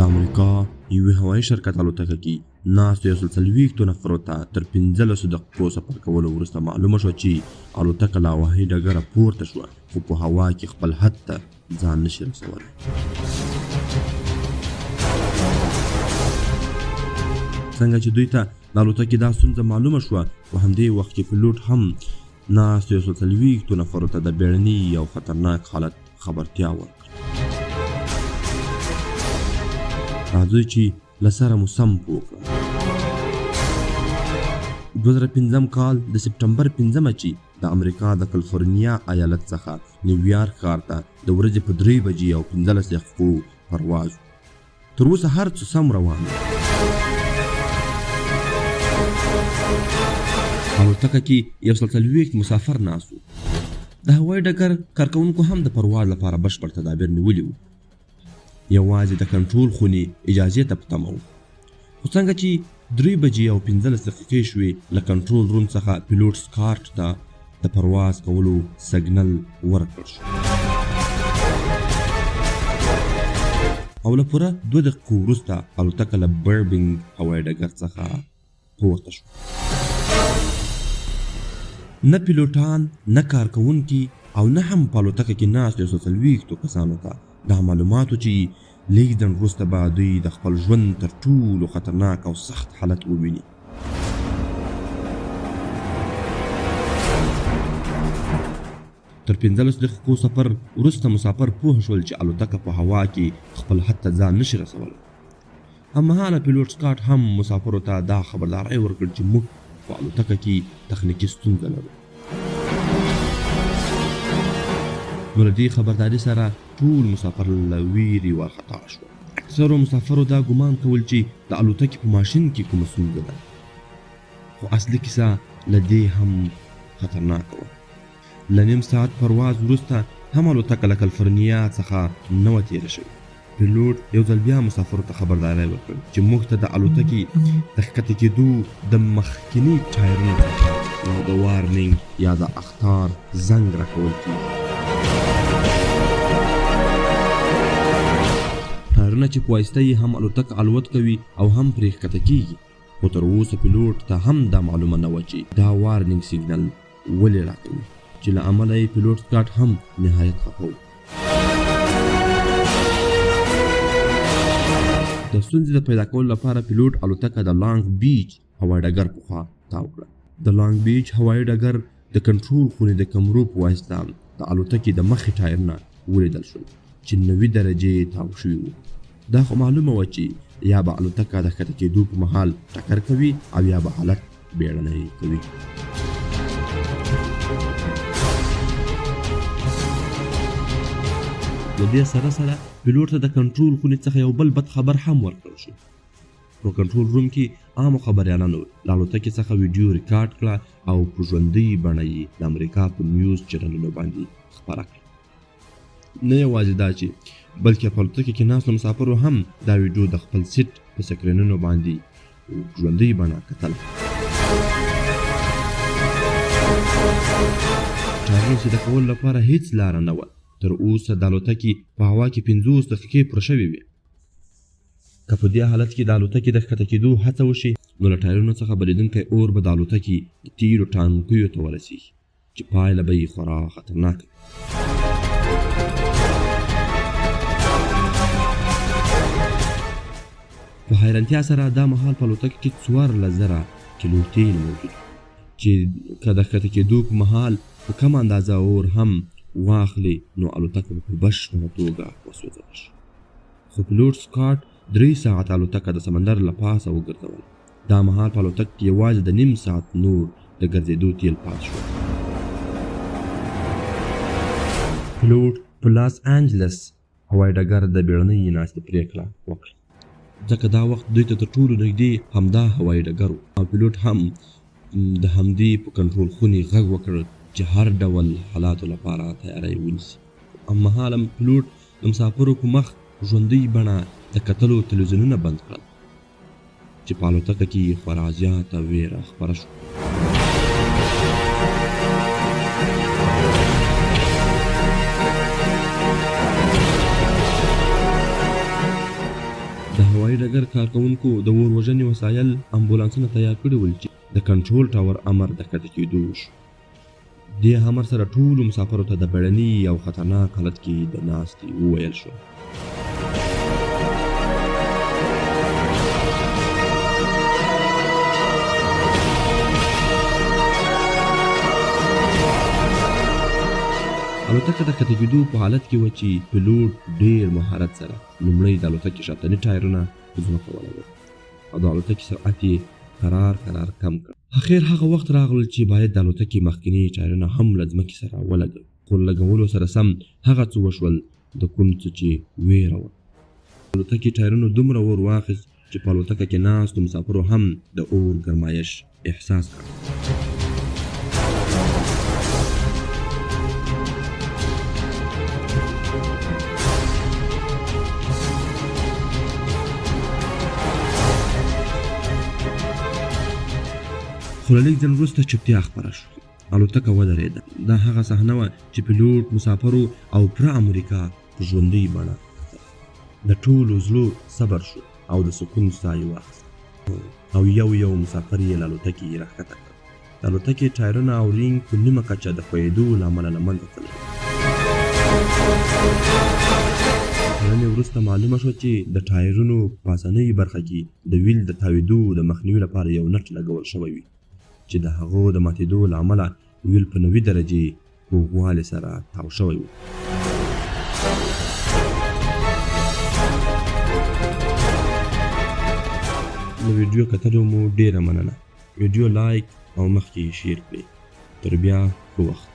امریکا یوې هوایي شرکت الوتکه کې ناستو 140 نفرو ته تر 15 دقیقو سفر کولو وروسته معلومه شوه چې الوتکه له هوایي ډګره پورته شوه خو په هوا کې خپل حد ته ځان نشي رسولی. څنګه چې دوی ته د الوتکې دا ستونزه معلومه شوه په همدې وخت کې پیلوټ هم ناستو 140 نفرو ته د بیړني یو خطرناک حالت خبرتیا ورکړه. راځئ چې له سره مو سم پوه کړو. 2015 کال د سپټمبر 5 چې د امریکا د کالیفورنیا ایالت څخه نیویارک ښار ته د ورځې په 3 بجې او 15 دقیقو پرواز. تر اوسه هر څه سم روان دی. الوتکه کې 140 مسافر ناست وو. د هوایي ډګر کارکوونکو هم د پرواز لپاره بشپړ تدابیر نیولي وو. یوازې د کنټرول خونې اجازې ته په تمه وو. خو څنګه چې 3 بجې او 15 دقیقې شوې له کنټرول روم څخه پیلوټ سکاټ ته د پرواز کولو سګنل ورکړل شو او له پوره 2 دقیقو وروسته الوتکه له بربنګ هوایي ډګر څخه پورته شوه. نه پیلوټان نه کارکوونکي او نه هم په الوتکه کې ناست 140 کسانو ته دا معلوماتو چې لیدن وروسته به دوی د خپل ژوند تر ټولو خطرناک او سخت حالت وویني. تر 15 دقیقو سفر وروسته مسافر پوه شول چې الوتکه په هوا کې خپل حد ته ځان نشي رسولی. هممهاله پیلوټ سکاټ هم مسافرو ته دا خبرداری ورکړ چې موږ په الوتکه کې تخنیکي ستونزه لرو. نو له دې خبرداري سره ټول مسافر له ویرې وارخطا شول. اکثرو مسافرو دا ګمان کول چې د الوتکې په ماشین کې کومه ستونزه ده، خو اصلي کیسه له دې هم خطرناکه وه. له نیم ساعت پرواز وروسته هم الوتکه له کالیفورنیا څخه نه وه تېره شوې. پیلوټ یو ځل بیا مسافرو ته خبرداری ورکړ چې موږ ته د الوتکې د ښکته کېدو د مخکیني ټایرونو څخه د وارنینګ یا د اخطار زنګ راکول کېږي. ټایرونه چې په واسطه یې هم الوتکه الوت کوي او هم پرې ښکته کېږي، خو تر اوسه پیلوټ ته هم دا معلومه نه وه چې دا وارنینګ سیګنل ولې راکوي، چې له امله یې پیلوټ سکاټ هم نهایت خفه و. د ستونزې د پیدا کولو لپاره پیلوټ الوتکه د لانګ بیچ هوایي ډګر په خوا تاو کړه. د لانګ بیچ هوایي ډګر د کنټرول خونې د کمرو په واسطه د الوتکې د مخې ټایرونه ولیدل شول چې 90 درجې تاو شوي وو. دا خو معلومه وه چې یا به الوتکه د ښکته کېدو په مهال ټکر کوي او یا به حالت بیړنی کوي. له دې سره سره پیلوټ ته د کنټرول خونې څخه یو بل بد خبر هم ورکړل شو. په کنټرول روم کې عامو خبریالانو له الوتکې څخه ویډیو ریکارډ کړه او په ژوندۍ بڼه یې د امریکا په نیوز چینلونو باندې خپره کړه. نه یوازې دا چې بلکې په الوتکې کې ناستو مسافرو هم دا ویډیو د خپل سیټ په سکرینونو باندې ژوندۍ بڼه کتله. ټایرونو سیده کولو لپاره هیڅ لاره نه وه. تر اوسه د الوتکې په هوا کې 50 دقیقې پوره شوې وې. که په دې حالت کې د الوتکې د ښکته کېدو هڅه وشي نو له ټایرونو څخه بلیدونکی اور به د الوتکې د تیرو ټانکیو ته ورسېږي چې پایله به یې خورا خطرناکه وي. په حیرانتیا سره دا مهال په الوتکه کې 14,000 کیلو تیل موجود چې که د ښکته کېدو په مهال په کمه اندازه اور هم واخلي نو الوتکه به په بشپړه توګه وسوځول شي. خو پیلوټ سکاټ 3 ساعت الوتکه د سمندر له پاسه وګرځول. دا مهال په الوتکه کې یوازې د نیم ساعت نور د ګرځېدو تیل پات شو. پیلوټ په لاس انجلس هوایي ډګر د بیړنۍ ناستې پرېکړه وکړه، ځکه دا وخت دوی ته تر ټولو نږدې همدا هوایي ډګر و او پیلوټ هم د همدې په کنټرول خونې غږ وکړ چې هر ډول حالاتو لپاره تیاری ونیسي. هممهاله پیلوټ د مسافرو په مخ ژوندۍ بڼه د کتلو تلویزیونونه بند کړل چې په الوتکه کې خورا زیاته ویره خپره شوه. د هوایي ډګر کارکوونکو د اور وژنې وسایل امبولانسونه تیار کړي ول چې د کنټرول ټاور امر د کښته کېدو شو. دې امر سره ټولو مسافرو ته د بیړني او خطرناک حالت کې د ناستې وویل شو. الوتکه د کښته کېدو په حالت کې وه چې پیلوټ ډېر مهارت سره لومړی د الوتکې شاتني ټایرونه په ځمکه ولګول او د الوتکې سرعت یې کرار کم کړ. اخر هغه وخت راغلل چې باید د الوتکې مخکیني ټایرونه هم له ځمکې سره ولګوي، خو لګولو سره سم هغه څه وشول د کوم څه چې ویره وه. الوتکې ټایرونو دومره اور واخیست چې په الوتکه کې ناستو مسافرو هم د اور ګرمایش احساس کړ. خو له لږ ځنډ وروسته چوپتیا خپره شوه. الوتکه ودرېده. دا هغه صحنه وه چې پیلوټ، مسافرو او پوره امریکا په ژوندۍ بڼه د ټولو زړه صبر شو او د سکون ساه یې واخیسته او یو مسافر یې له الوتکې راښکته کړ. د الوتکې ټایرونه او رینګ په نیمه کچه د ښویېدو له امله له منځه تللي. کړنې وروسته معلومه شوه چې د ټایرونو په پاسنۍ برخه کې د ویل د تاوېدو د مخنیوي لپاره یو نټ لګول شوی وي چې د هغو د ماتېدو له امله ویل په 90 درجې کوږوالي سره تاو شوی و. د ویډیو کتلو مو ډېره مننه. ویډیو لایک او مخکې یې شیر کړئ. تر بیا ښه وخت.